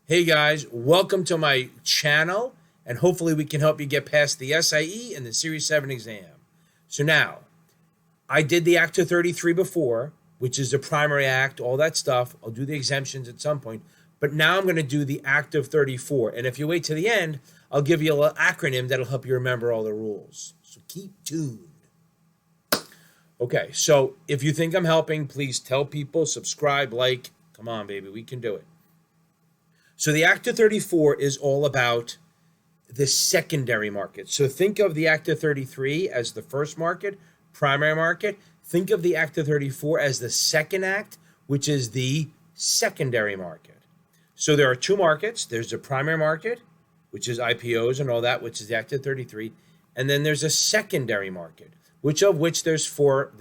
Hey guys, welcome to my channel, and hopefully we can help you get past the SIE and the Series 7 exam. So now, I did the Act 233 before, which is the primary act, all that stuff. I'll do the exemptions at some point, but now I'm going to do the Act of 34. And if you wait to the end, I'll give you a little acronym that'll help you remember all the rules. So keep tuned. Okay, so if you think I'm helping, please tell people, subscribe, like. Come on, baby, we can do it. So the Act of 34 is all about the secondary market. So think of the Act of 33 as the first market, primary market. Think of the Act of 34 as the second act, which is the secondary market. So there are two markets. There's the primary market, which is IPOs and all that, which is the Act of 33. And then there's a secondary market, which there's four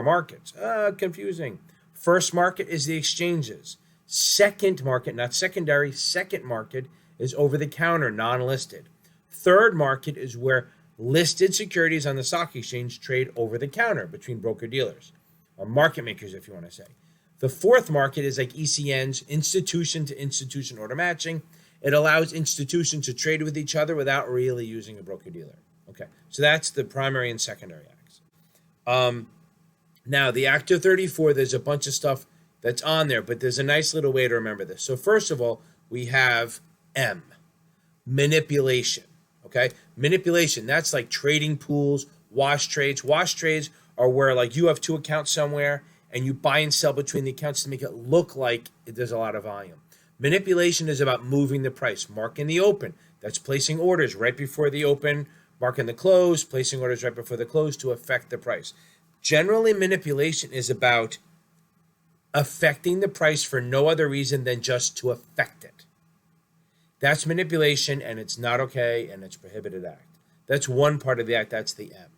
markets. Confusing. First market is the exchanges. Second market, not secondary, second market is over-the-counter, non-listed. Third market is where listed securities on the stock exchange trade over-the-counter between broker-dealers, or market makers, if you want to say. The fourth market is like ECNs, institution-to-institution order matching. It allows institutions to trade with each other without really using a broker-dealer. Okay, so that's the primary and secondary acts. Now, the Act of 34, there's a bunch of stuff that's on there, but there's a nice little way to remember this. So first of all, we have M, manipulation, okay? Manipulation, that's like trading pools, wash trades. Wash trades are where like you have two accounts somewhere and you buy and sell between the accounts to make it look like there's a lot of volume. Manipulation is about moving the price, marking the open. That's placing orders right before the open, marking the close, placing orders right before the close to affect the price. Generally, manipulation is about affecting the price for no other reason than just to affect it. That's manipulation, and it's not okay, and it's a prohibited act. That's one part of the act. That's the M.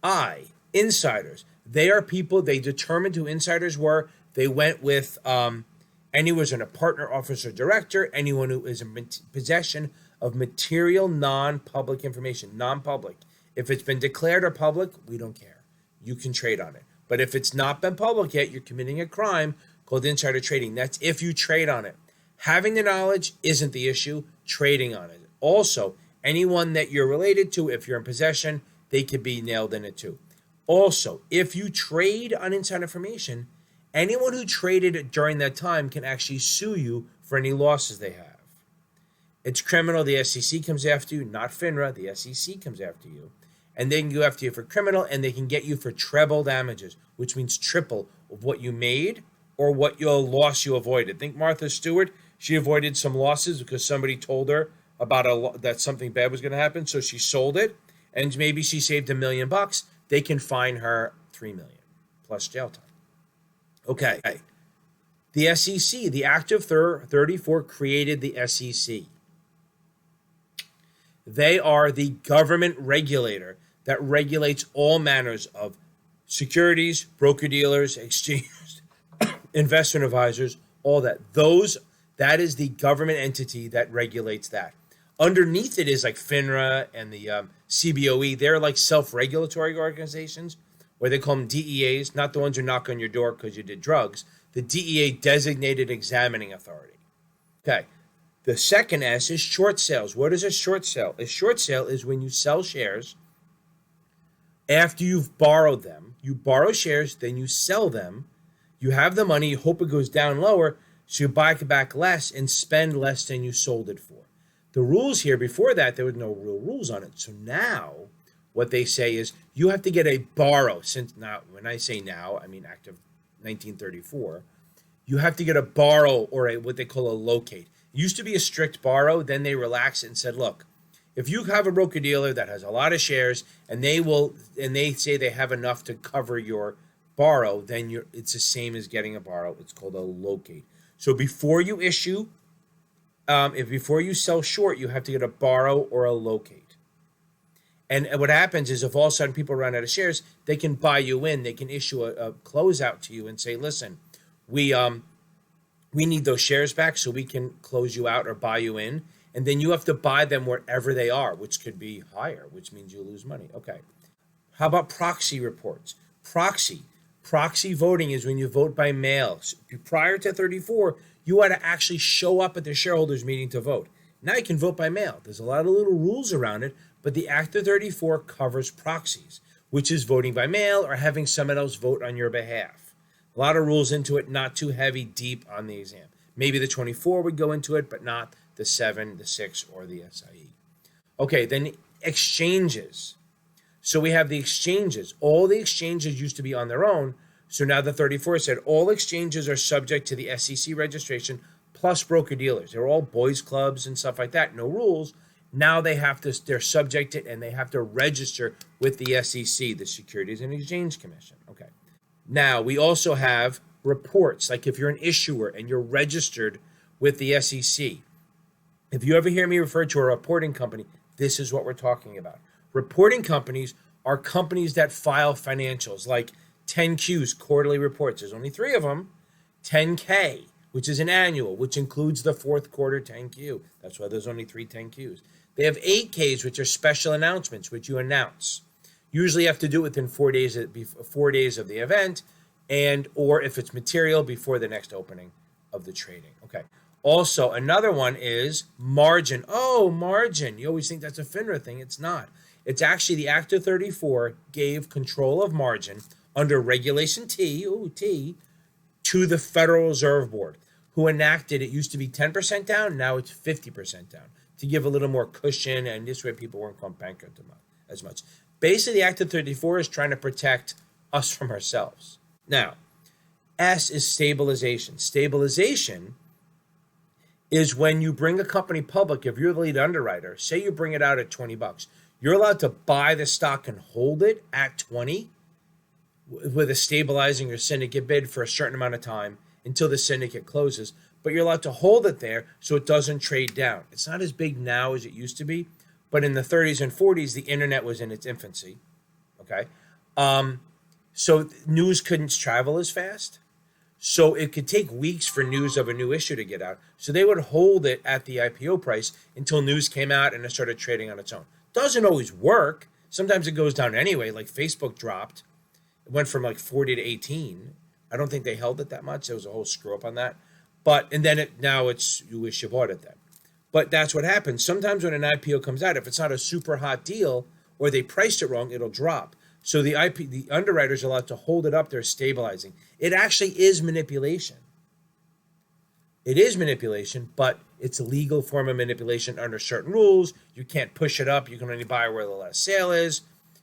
I, insiders. They are people, they determined who insiders were. They went with anyone who's a partner, officer, director, anyone who is in possession of material non-public information, non-public. If it's been declared or public, we don't care. You can trade on it. But if it's not been public yet, you're committing a crime called insider trading. That's if you trade on it. Having the knowledge isn't the issue. Trading on it. Also, anyone that you're related to, if you're in possession, they could be nailed in it too. Also, if you trade on inside information, anyone who traded it during that time can actually sue you for any losses they have. It's criminal. The SEC comes after you, not FINRA. The SEC comes after you. And they can go after you for criminal, and they can get you for treble damages, which means triple of what you made or what your loss you avoided. Think Martha Stewart, she avoided some losses because somebody told her about that something bad was going to happen, so she sold it, and maybe she saved $1 million. They can fine her $3 million plus jail time. Okay, the SEC, the Act of 34 created the SEC. They are the government regulator that regulates all manners of securities, broker-dealers, exchanges, investment advisors, all that. That is the government entity that regulates that. Underneath it is like FINRA and the CBOE. They're like self-regulatory organizations, where they call them DEAs, not the ones who knock on your door because you did drugs. The DEA, Designated Examining Authority. Okay. The second S is short sales. What is a short sale? A short sale is when you sell shares after you've borrowed them. You borrow shares, then you sell them. You have the money, you hope it goes down lower, so you buy it back less and spend less than you sold it for. The rules here, before that, there were no real rules on it. So now what they say is you have to get a borrow. Since now, when I say now, I mean Act of 1934. You have to get a borrow or what they call a locate. It used to be a strict borrow, then they relaxed and said, look, if you have a broker-dealer that has a lot of shares and they say they have enough to cover your borrow, then it's the same as getting a borrow. It's called a locate. So before you issue, before you sell short, you have to get a borrow or a locate. And what happens is if all of a sudden people run out of shares, they can buy you in. They can issue a closeout to you and say, listen, we need those shares back so we can close you out or buy you in. And then you have to buy them wherever they are, which could be higher, which means you lose money. Okay. How about proxy reports? Proxy voting is when you vote by mail. Prior to 34, you had to actually show up at the shareholders meeting to vote. Now you can vote by mail. There's a lot of little rules around it, but the Act of 34 covers proxies, which is voting by mail or having someone else vote on your behalf. A lot of rules into it, not too heavy, deep on the exam. Maybe the 24 would go into it, but not the 7, the 6, or the SIE. Okay, then exchanges. So we have the exchanges. All the exchanges used to be on their own. So now the 34 said all exchanges are subject to the SEC registration plus broker-dealers. They're all boys clubs and stuff like that, no rules. Now they're subjected and they have to register with the SEC, the Securities and Exchange Commission. Okay. Now we also have reports, like if you're an issuer and you're registered with the SEC. If you ever hear me refer to a reporting company, this is what we're talking about. Reporting companies are companies that file financials like 10Qs, quarterly reports. There's only 3 of them. 10K, which is an annual, which includes the fourth quarter 10Q. That's why there's only 3 10Qs. They have 8Ks, which are special announcements, which you announce. Usually you have to do it within 4 days of the event, and or if it's material, before the next opening of the trading. Okay. Also, another one is margin. Oh, margin. You always think that's a FINRA thing. It's not. It's actually the Act of 34 gave control of margin under Regulation T, to the Federal Reserve Board, who enacted it. Used to be 10% down, now it's 50% down, to give a little more cushion, and this way people weren't going bankrupt as much. Basically, the Act of 34 is trying to protect us from ourselves. Now, S is stabilization. Stabilization is when you bring a company public. If you're the lead underwriter, say you bring it out at $20, you're allowed to buy the stock and hold it at 20 with a stabilizing or syndicate bid for a certain amount of time until the syndicate closes. But you're allowed to hold it there so it doesn't trade down. It's not as big now as it used to be, but in the 30s and 40s, the internet was in its infancy. Okay, so news couldn't travel as fast. So it could take weeks for news of a new issue to get out. So they would hold it at the IPO price until news came out and it started trading on its own. Doesn't always work. Sometimes it goes down anyway, like Facebook dropped. It went from like 40 to 18. I don't think they held it that much. There was a whole screw up on that. And then now it's, you wish you bought it then. But that's what happens. Sometimes when an IPO comes out, if it's not a super hot deal or they priced it wrong, it'll drop. So the underwriters are allowed to hold it up there, stabilizing. It actually is manipulation. It is manipulation, but it's a legal form of manipulation under certain rules. You can't push it up. You can only buy where the last sale is.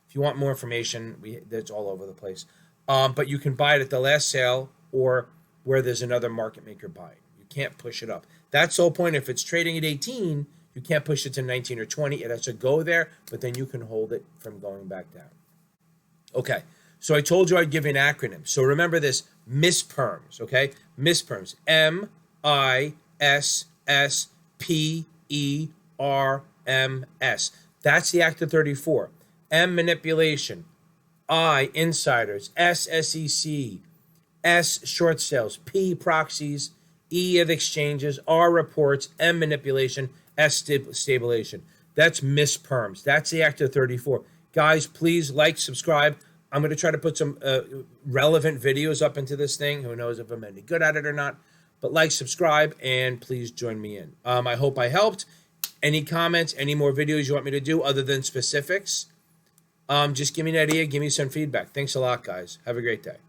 If you want more information, that's all over the place. But you can buy it at the last sale or where there's another market maker buying. You can't push it up. That's the whole point. If it's trading at 18, you can't push it to 19 or 20. It has to go there, but then you can hold it from going back down. Okay, so I told you I'd give you an acronym. So remember this, MISSPERMS, okay? MISSPERMS, MISSPERMS. That's the Act of 34. M, manipulation. I, insiders. S, SEC. S, short sales. P, proxies. E, of exchanges. R, reports. M, manipulation. S, stabilization. That's MISSPERMS. That's the Act of 34. Guys, please like, subscribe. I'm going to try to put some relevant videos up into this thing. Who knows if I'm any good at it or not. But like, subscribe, and please join me in. I hope I helped. Any comments, any more videos you want me to do other than specifics? Just give me an idea. Give me some feedback. Thanks a lot, guys. Have a great day.